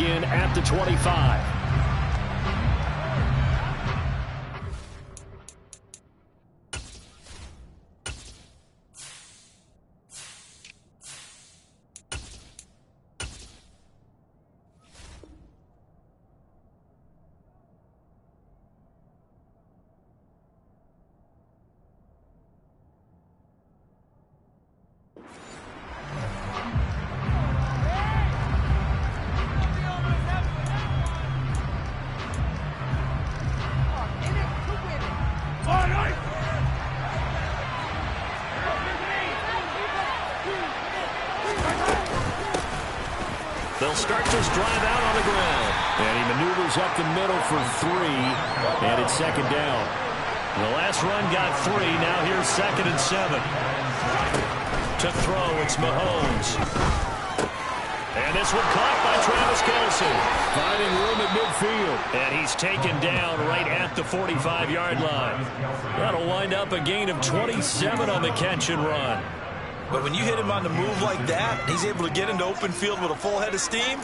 in at the 25. They'll start this drive out on the ground. And he maneuvers up the middle for 3, and it's second down. The last run got 3. Now here's 2nd and 7. To throw, it's Mahomes. And this one caught by Travis Kelce. Finding room at midfield. And he's taken down right at the 45-yard line. That'll wind up a gain of 27 on the catch and run. But when you hit him on the move like that, he's able to get into open field with a full head of steam.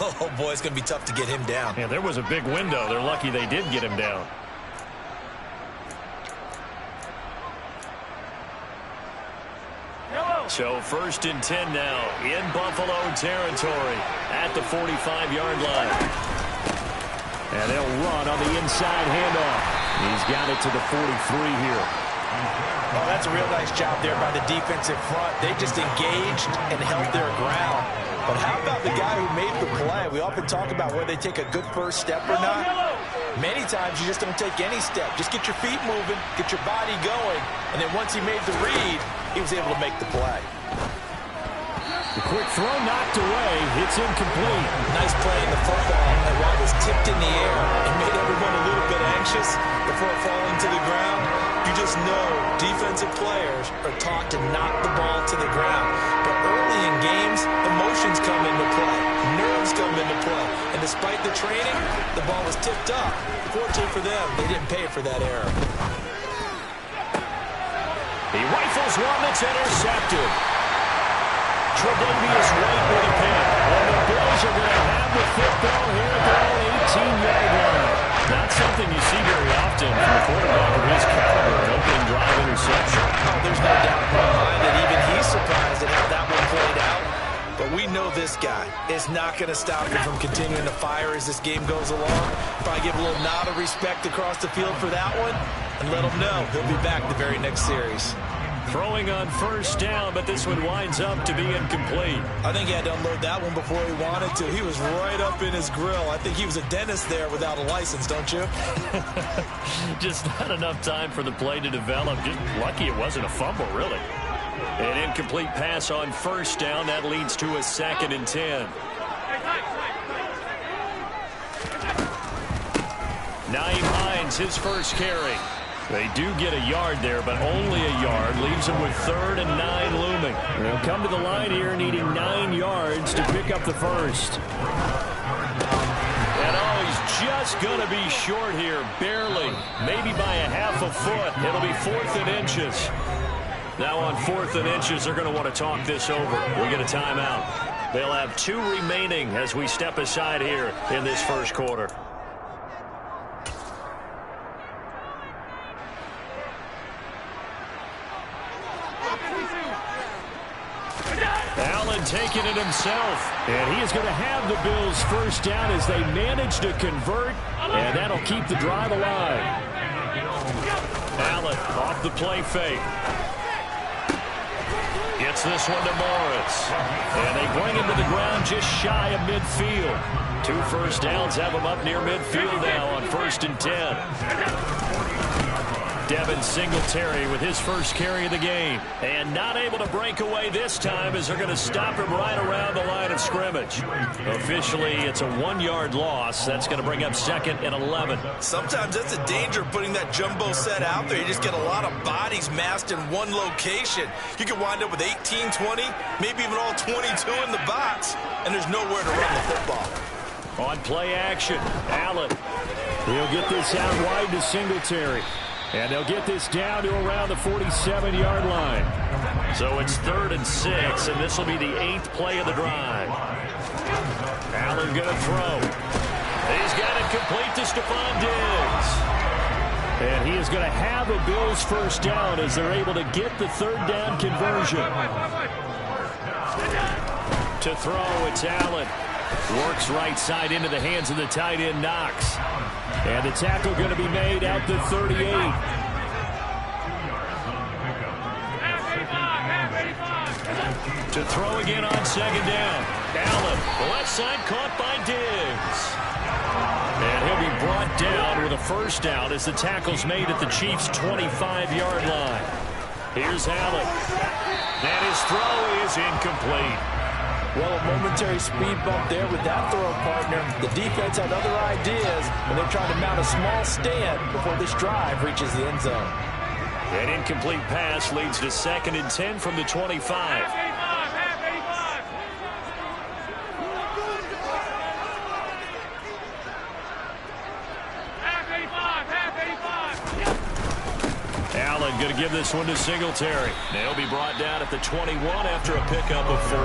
Oh, boy, it's going to be tough to get him down. Yeah, there was a big window. They're lucky they did get him down. So 1st and 10 now in Buffalo territory at the 45-yard line. And they'll run on the inside handoff. He's got it to the 43 here. Oh, that's a real nice job there by the defensive front. They just engaged and held their ground. But how about the guy who made the play? We often talk about whether they take a good first step or not. Many times you just don't take any step. Just get your feet moving, get your body going, and then once he made the read, he was able to make the play. The quick throw knocked away. It's incomplete. Nice play in the football, and while it was tipped in the air, it made everyone a little bit anxious before falling to the ground. You just know defensive players are taught to knock the ball to the ground. But early in games, emotions come into play. Nerves come into play. And despite the training, the ball was tipped up. Fortunately for them, they didn't pay for that error. He rifles one that's intercepted. Tre'Davious White with a pick. And the Bills are going to have the football here at their own 18-yard line. Not something you see very often from a quarterback of his caliber, an opening drive interception. Oh, there's no doubt in my mind that even he's surprised at how that one played out. But we know this guy is not going to stop him from continuing to fire as this game goes along. Probably give a little nod of respect across the field for that one and let him know he'll be back the very next series. Throwing on 1st down, but this one winds up to be incomplete. I think he had to unload that one before he wanted to. He was right up in his grill. I think he was a dentist there without a license, don't you? Just not enough time for the play to develop. Just lucky it wasn't a fumble, really. An incomplete pass on 1st down. That leads to a 2nd and 10. Nyheim Hines, his first carry. They do get a yard there, but only a yard. Leaves them with 3rd and 9 looming. They'll come to the line here needing 9 yards to pick up the first. And oh, he's just going to be short here, barely. Maybe by a half a foot. It'll be 4th and inches. Now on 4th and inches, they're going to want to talk this over. We get a timeout. They'll have 2 remaining as we step aside here in this first quarter. Allen taking it himself. And he is going to have the Bills' first down as they manage to convert, and that'll keep the drive alive. Allen off the play fake. Gets this one to Morris. And they bring him to the ground just shy of midfield. 2 first downs have him up near midfield now on 1st and 10. Devin Singletary with his first carry of the game. And not able to break away this time as they're going to stop him right around the line of scrimmage. Officially, it's a 1-yard loss. That's going to bring up 2nd and 11. Sometimes that's the danger of putting that jumbo set out there. You just get a lot of bodies massed in one location. You can wind up with 18, 20, maybe even all 22 in the box, and there's nowhere to run the football. On play action, Allen. He'll get this out wide to Singletary. And they'll get this down to around the 47-yard line. So it's 3rd and 6, and this will be the 8th play of the drive. Allen going to throw. He's got it complete to Stephon Diggs. And he is going to have a Bills first down as they're able to get the third down conversion. To throw, it's Allen. Works right side into the hands of the tight end, Knox. And the tackle going to be made out to 38. To throw again on second down. Allen, the left side caught by Diggs. And he'll be brought down with a first down as the tackle's made at the Chiefs' 25-yard line. Here's Allen. And his throw is incomplete. Well, a momentary speed bump there with that throw partner. The defense had other ideas, and they're trying to mount a small stand before this drive reaches the end zone. An incomplete pass leads to 2nd and 10 from the 25. Allen going to give this one to Singletary. They'll be brought down at the 21 after a pickup of 4.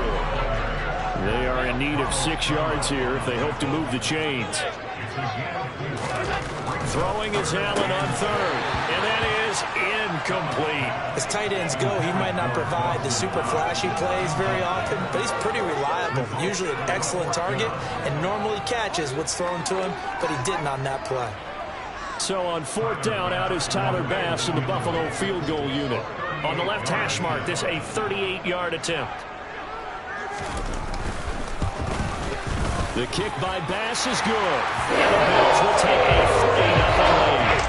They are in need of 6 yards here if they hope to move the chains. Throwing is Allen on third, and that is incomplete. As tight ends go, he might not provide the super flashy plays very often, but he's pretty reliable. Usually an excellent target, and normally catches what's thrown to him, but he didn't on that play. So on 4th down, out is Tyler Bass in the Buffalo field goal unit. On the left hash mark, this a 38-yard attempt. The kick by Bass is good. And the Bills will take a 3-0 lead.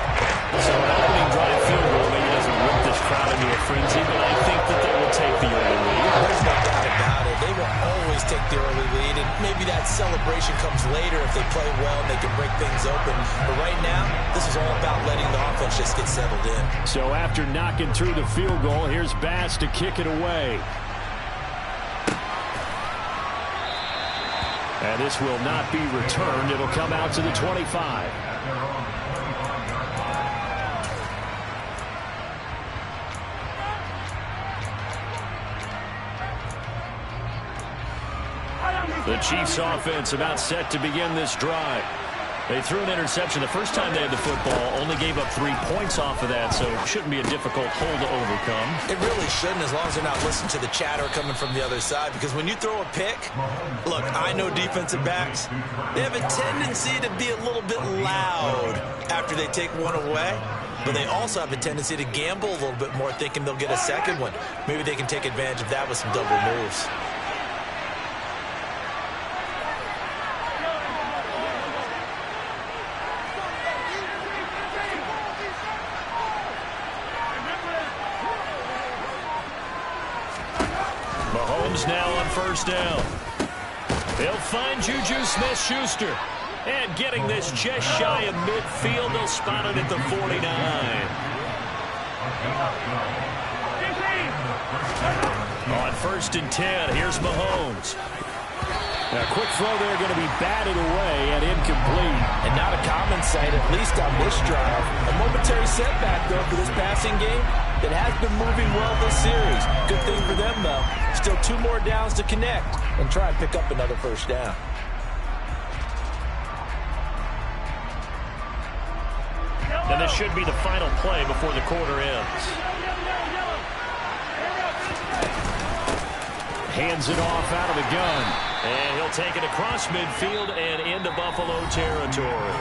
So an opening drive field goal maybe doesn't whip this crowd into a frenzy, but I think that they will take the early lead. There's no doubt about it. They will always take the early lead, and maybe that celebration comes later if they play well and they can break things open. But right now, this is all about letting the offense just get settled in. So after knocking through the field goal, here's Bass to kick it away. And this will not be returned. It'll come out to the 25. The Chiefs offense about set to begin this drive. They threw an interception the first time they had the football, only gave up 3 points off of that, so it shouldn't be a difficult hole to overcome. It really shouldn't, as long as they're not listening to the chatter coming from the other side, because when you throw a pick, look, I know defensive backs, they have a tendency to be a little bit loud after they take one away, but they also have a tendency to gamble a little bit more, thinking they'll get a second one. Maybe they can take advantage of that with some double moves. Now on first down. They'll find Juju Smith-Schuster. And getting this just shy of midfield, they'll spot it at the 49. On 1st and 10, here's Mahomes. A quick throw there going to be batted away and incomplete. And not a common sight, at least on this drive. A momentary setback, though, for this passing game that has been moving well this series. Good thing for them, though. Still 2 more downs to connect and try and pick up another first down. And this should be the final play before the quarter ends. Hands it off out of the gun. And he'll take it across midfield and into Buffalo territory.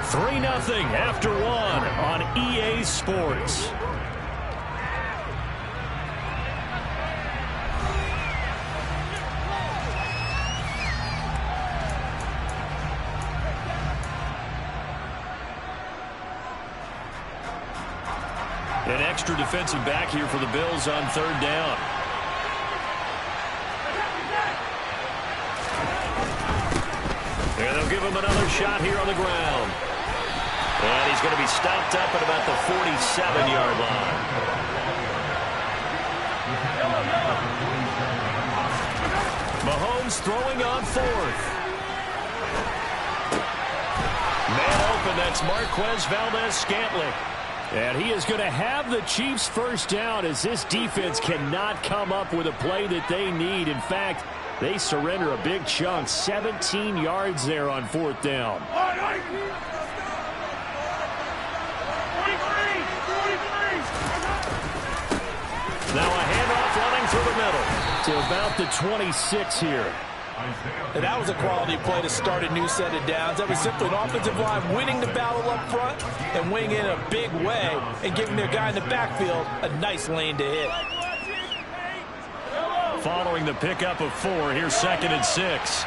3-0 after 1 on EA Sports. An extra defensive back here for the Bills on 3rd down. And they'll give him another shot here on the ground. And he's going to be stopped up at about the 47-yard line. Mahomes throwing on 4th. Man open, that's Marquez Valdes-Scantling. And he is going to have the Chiefs first down as this defense cannot come up with a play that they need. In fact, They surrender a big chunk, 17 yards there on 4th down. Now a handoff running through the middle to about the 26 here. And that was a quality play to start a new set of downs. That was simply an offensive line winning the battle up front and winning in a big way and giving their guy in the backfield a nice lane to hit. Following the pickup of 4, here's 2nd and 6.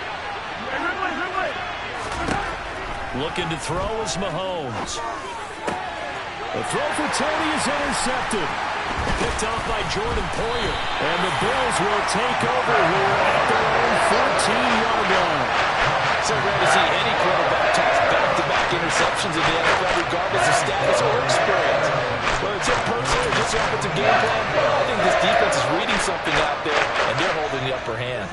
Looking to throw is Mahomes. The throw for Tony is intercepted. Picked off by Jordan Poyer. And the Bills will take over here at their own 14-yard line. So rare to see any quarterback toss back-to-back interceptions in the NFL, regardless of status or experience. Whether it's in person or just the offensive game plan, I think this defense is reading something out there, and they're holding the upper hand.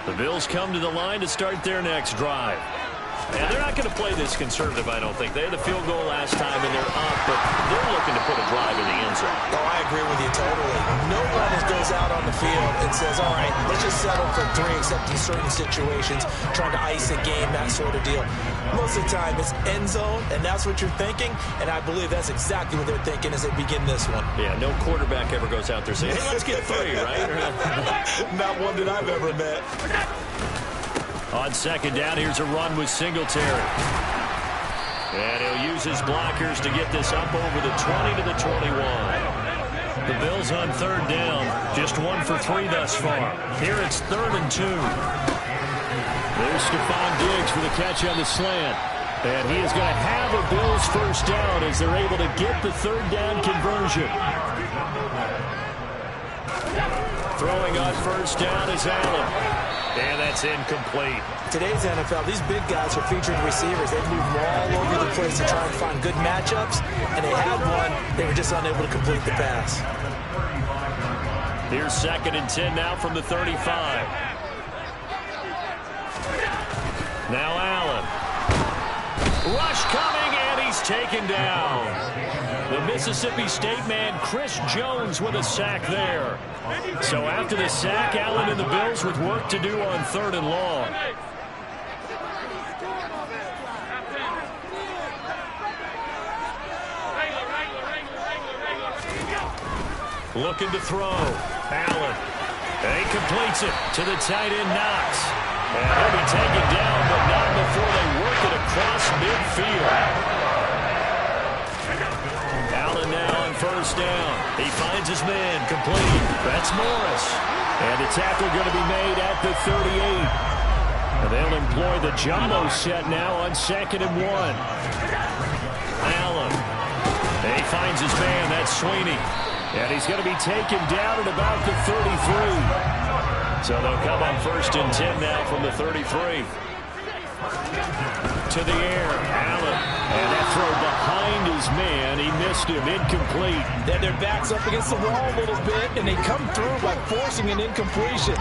The Bills come to the line to start their next drive. And they're not going to play this conservative, I don't think. They had the field goal last time, and they're up, but they're looking to put a drive in the end zone. Oh, I agree with you totally. No one goes out on the field and says, all right, let's just settle for 3, except in certain situations, trying to ice a game, that sort of deal. Most of the time, it's end zone, and that's what you're thinking, and I believe that's exactly what they're thinking as they begin this one. Yeah, no quarterback ever goes out there saying, hey, let's get 3, right? Not one that I've ever met. On 2nd down, here's a run with Singletary. And he'll use his blockers to get this up over the 20 to the 21. The Bills on 3rd down, just 1 for 3 thus far. Here it's 3rd and 2. There's Stephon Diggs for the catch on the slant. And he is going to have a Bills first down as they're able to get the 3rd down conversion. Throwing on 1st down is Allen. And that's incomplete. Today's NFL, these big guys are featured receivers. They move all over the place to try and find good matchups, and they had one. They were just unable to complete the pass. Here's 2nd and 10 now from the 35. Now Allen. Rush coming, and he's taken down. The Mississippi State man, Chris Jones, with a sack there. So after the sack, Allen and the Bills with work to do on 3rd and long. Looking to throw. Allen. And he completes it to the tight end, Knox. And he'll be taken down, but not before they work it across midfield. Allen now on 1st down. He finds his man, complete. That's Morris. And the tackle going to be made at the 38. And they'll employ the jumbo set now on 2nd and 1. Allen. And he finds his man, that's Sweeney. And he's going to be taken down at about the 33. So they'll come on 1st and 10 now from the 33. To the air, Allen. And that throw behind his man, he missed him, incomplete. Then their backs up against the wall a little bit, and they come through by forcing an incompletion.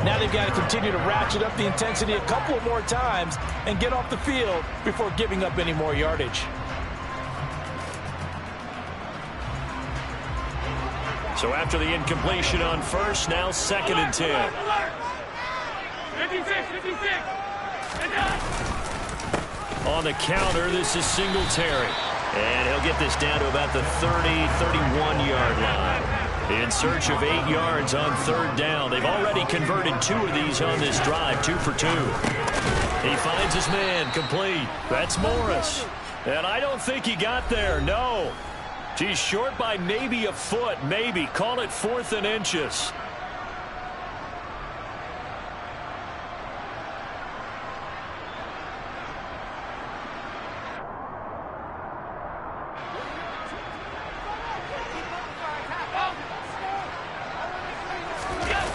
Now they've got to continue to ratchet up the intensity a couple of more times and get off the field before giving up any more yardage. So after the incompletion on 1st, now 2nd and 10. 56. On the counter, this is Singletary. And he'll get this down to about the 30-31-yard line. In search of 8 yards on 3rd down. They've already converted 2 of these on this drive, 2 for 2. He finds his man, complete. That's Morris. And I don't think he got there, no. He's short by maybe a foot, maybe. Call it 4th and inches.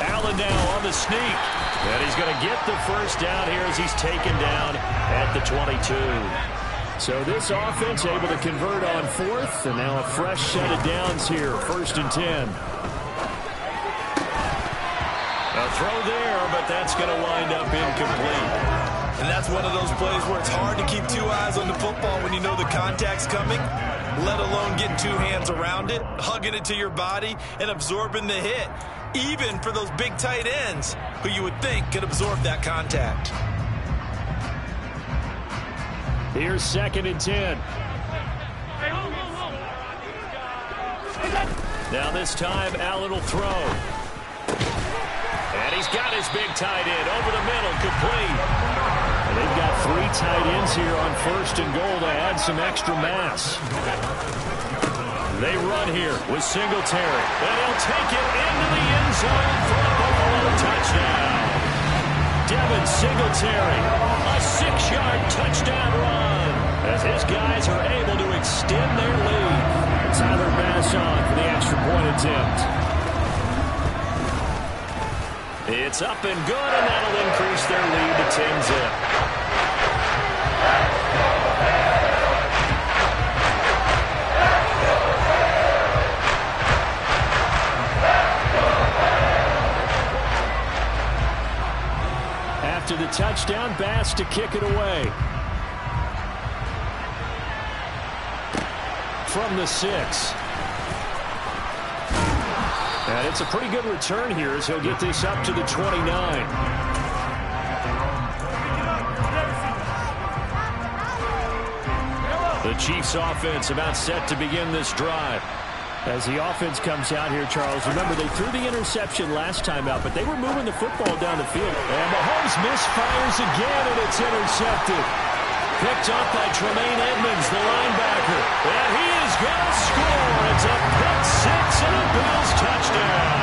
Allen now on the sneak. And he's going to get the first down here as he's taken down at the 22. So this offense able to convert on 4th, and now a fresh set of downs here, 1st and 10. A throw there, but that's going to wind up incomplete. And that's one of those plays where it's hard to keep 2 eyes on the football when you know the contact's coming, let alone getting 2 hands around it, hugging it to your body, and absorbing the hit. even for those big tight ends who you would think could absorb that contact. Here's 2nd and 10. Now this time, Allen will throw. And he's got his big tight end over the middle, complete. And they've got 3 tight ends here on 1st and goal to add some extra mass. They run here with Singletary. And he'll take it into the end zone for a Buffalo touchdown. Devin Singletary, a 6-yard touchdown run, as his guys are able to extend their lead. Tyler Bass on for the extra point attempt. It's up and good, and that'll increase their lead to 10-zip. After the touchdown, Bass to kick it away. From the 6. And it's a pretty good return here as he'll get this up to the 29. The Chiefs offense about set to begin this drive. As the offense comes out here, Charles, remember they threw the interception last time out, but they were moving the football down the field. And Mahomes misfires again, and it's intercepted. Picked up by Tremaine Edmonds, the linebacker. And he is going to score. It's a pick 6 and a Bills touchdown.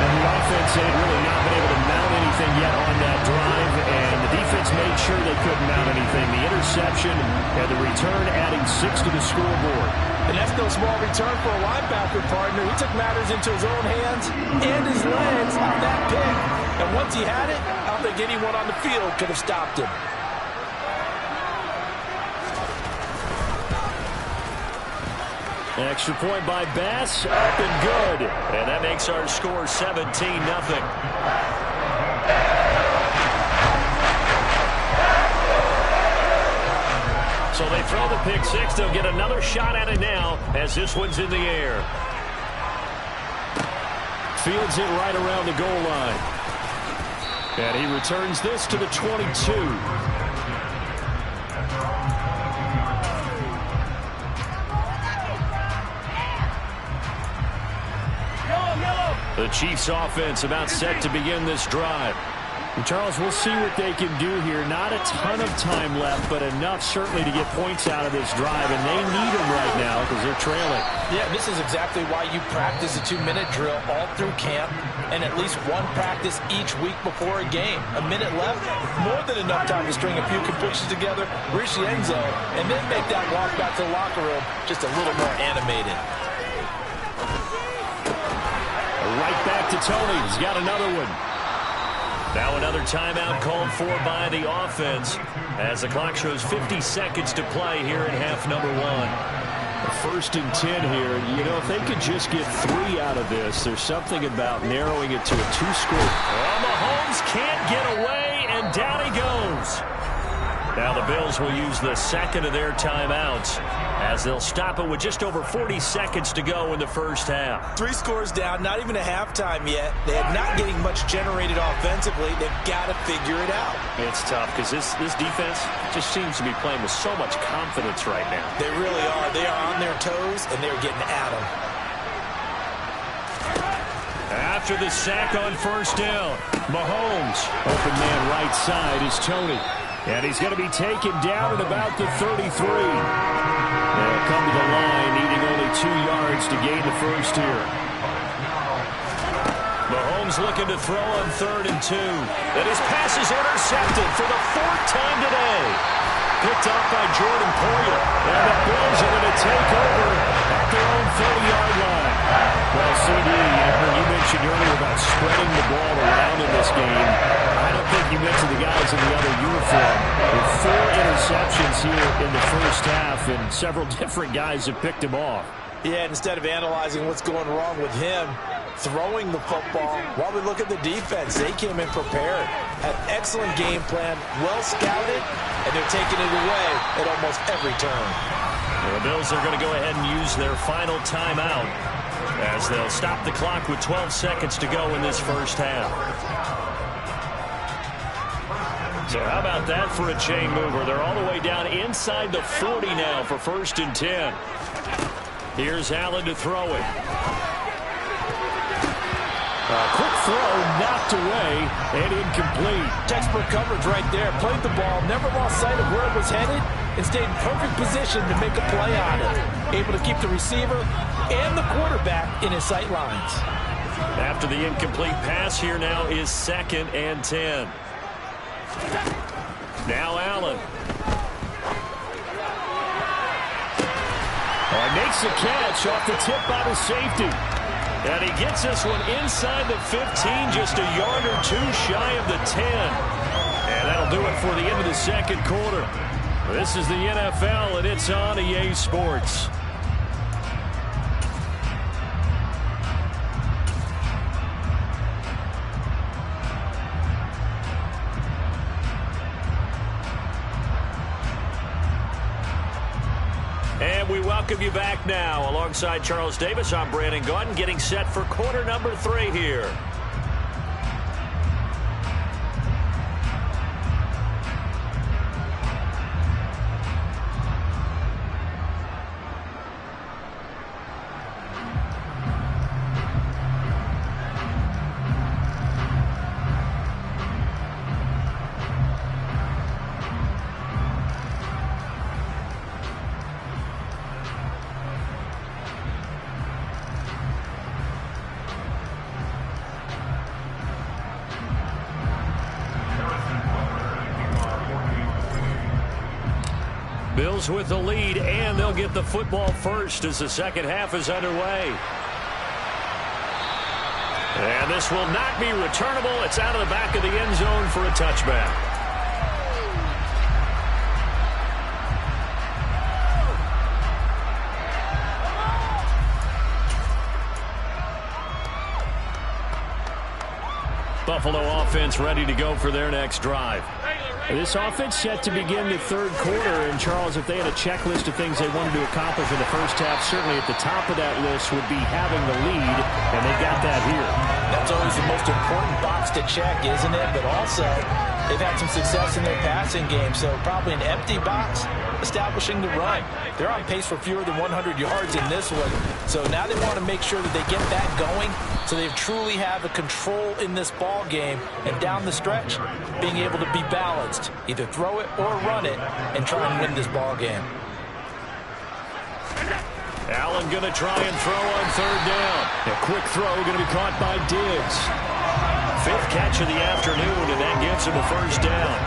And the offense had really not been able to mount anything yet on that drive, and the defense made sure they couldn't mount anything. The interception and the return adding 6 to the scoreboard. And that's no small return for a linebacker partner. He took matters into his own hands and his legs on that pick. And once he had it, I don't think anyone on the field could have stopped him. Extra point by Bass, up and good. And that makes our score 17-0. So they throw the pick 6. They'll get another shot at it now as this one's in the air. Fields it right around the goal line. And he returns this to the 22. The Chiefs offense about set to begin this drive. And Charles, we'll see what they can do here. Not a ton of time left, but enough certainly to get points out of this drive, and they need them right now because they're trailing. Yeah, this is exactly why you practice a 2-minute drill all through camp and at least one practice each week before a game. A minute left, more than enough time to string a few completions together, reach the end zone, and then make that walk back to the locker room just a little more animated. Right back to Tony. He's got another one. Now another timeout called for by the offense as the clock shows 50 seconds to play here in half number 1. 1st and 10 here. You know, if they could just get 3 out of this, there's something about narrowing it to a 2-score. Well, Mahomes can't get away, and down he goes. Now the Bills will use the 2nd of their timeouts as they'll stop it with just over 40 seconds to go in the first half. 3 scores down, not even a halftime yet. They are not getting much generated offensively. They've got to figure it out. It's tough because this defense just seems to be playing with so much confidence right now. They really are. They are on their toes, and they're getting at them. After the sack on 1st down, Mahomes. Open man right side is Tony. And he's going to be taken down at about the 33. They'll come to the line, needing only 2 yards to gain the first here. Mahomes looking to throw on 3rd and 2. And his pass is intercepted for the 4th time today. Picked up by Jordan Poyer. And the Bills are going to take over at their own 30-yard line. Well, CD, you mentioned earlier about spreading the ball around in this game. I don't think you mentioned the guys in the other uniform. With 4 interceptions here in the first half, and several different guys have picked him off. Yeah, instead of analyzing what's going wrong with him, throwing the football, while we look at the defense, they came in prepared. Had excellent game plan, well scouted, and they're taking it away at almost every turn. Well, the Bills are going to go ahead and use their final timeout. as they'll stop the clock with 12 seconds to go in this first half. So how about that for a chain mover? They're all the way down inside the 40 now for 1st and 10. Here's Allen to throw it. Quick throw, knocked away, and incomplete. Textbook coverage right there. Played the ball, never lost sight of where it was headed, and stayed in perfect position to make a play on it. Able to keep the receiver and the quarterback in his sight lines. After the incomplete pass, here now is 2nd and 10. Now Allen. Makes the catch off the tip by the safety. And he gets this one inside the 15, just a yard or two shy of the 10. And that'll do it for the end of the second quarter. This is the NFL, and it's on EA Sports. And we welcome you back now. Alongside Charles Davis, I'm Brandon Gaudin, getting set for quarter number 3 here. Bills with the lead, and they'll get the football first as the second half is underway. And this will not be returnable. It's out of the back of the end zone for a touchback. Buffalo offense ready to go for their next drive. This offense set to begin the third quarter, and Charles, if they had a checklist of things they wanted to accomplish in the first half, certainly at the top of that list would be having the lead, and they got that here. That's always the most important box to check, isn't it? But also, they've had some success in their passing game, so probably an empty box establishing the run. They're on pace for fewer than 100 yards in this one, so now they want to make sure that they get that going so they truly have a control in this ball game, and down the stretch, being able to be balanced, either throw it or run it, and try and win this ball game. Allen going to try and throw on third down. A quick throw going to be caught by Diggs. 5th catch of the afternoon, and that gets him a first down.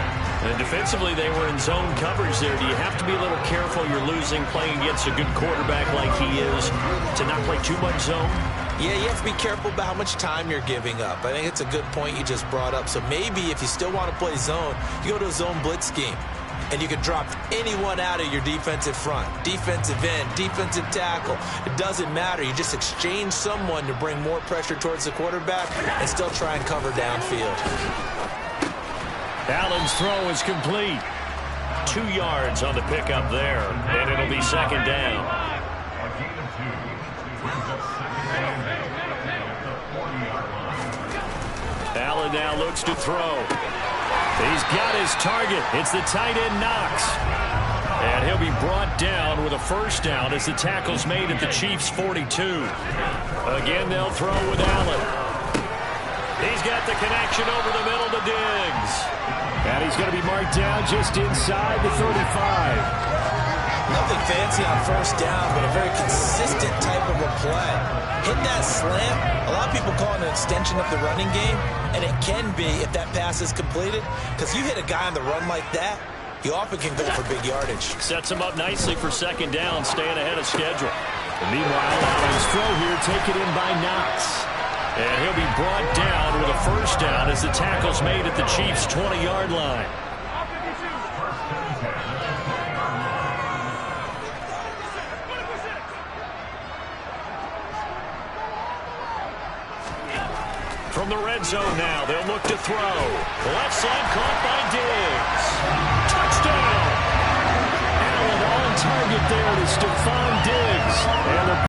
And defensively, they were in zone coverage there. Do you have to be a little careful? You're losing playing against a good quarterback like he is to not play too much zone? Yeah, you have to be careful about how much time you're giving up. I think it's a good point you just brought up. So maybe if you still want to play zone, you go to a zone blitz scheme. And you can drop anyone out of your defensive front. Defensive end, defensive tackle. It doesn't matter. You just exchange someone to bring more pressure towards the quarterback and still try and cover downfield. Allen's throw is complete. 2 yards on the pickup there, and it'll be second down. Allen now looks to throw. He's got his target. It's the tight end Knox. And he'll be brought down with a first down as the tackle's made at the Chiefs' 42. Again, they'll throw with Allen. He's got the connection over the middle to Diggs. And he's going to be marked down just inside the 35. Nothing fancy on first down, but a very consistent type of a play. Hit that slant. A lot of people call it an extension of the running game, and it can be if that pass is completed, because you hit a guy on the run like that, you often can go for big yardage. Sets him up nicely for second down, staying ahead of schedule. And meanwhile, Allen's throw here taken in by Knox. And he'll be brought down with a first down as the tackle's made at the Chiefs' 20-yard line. From the red zone now, they'll look to throw. Left side caught by Diggs. Touchdown! Allen on target there to Stephon Diggs. And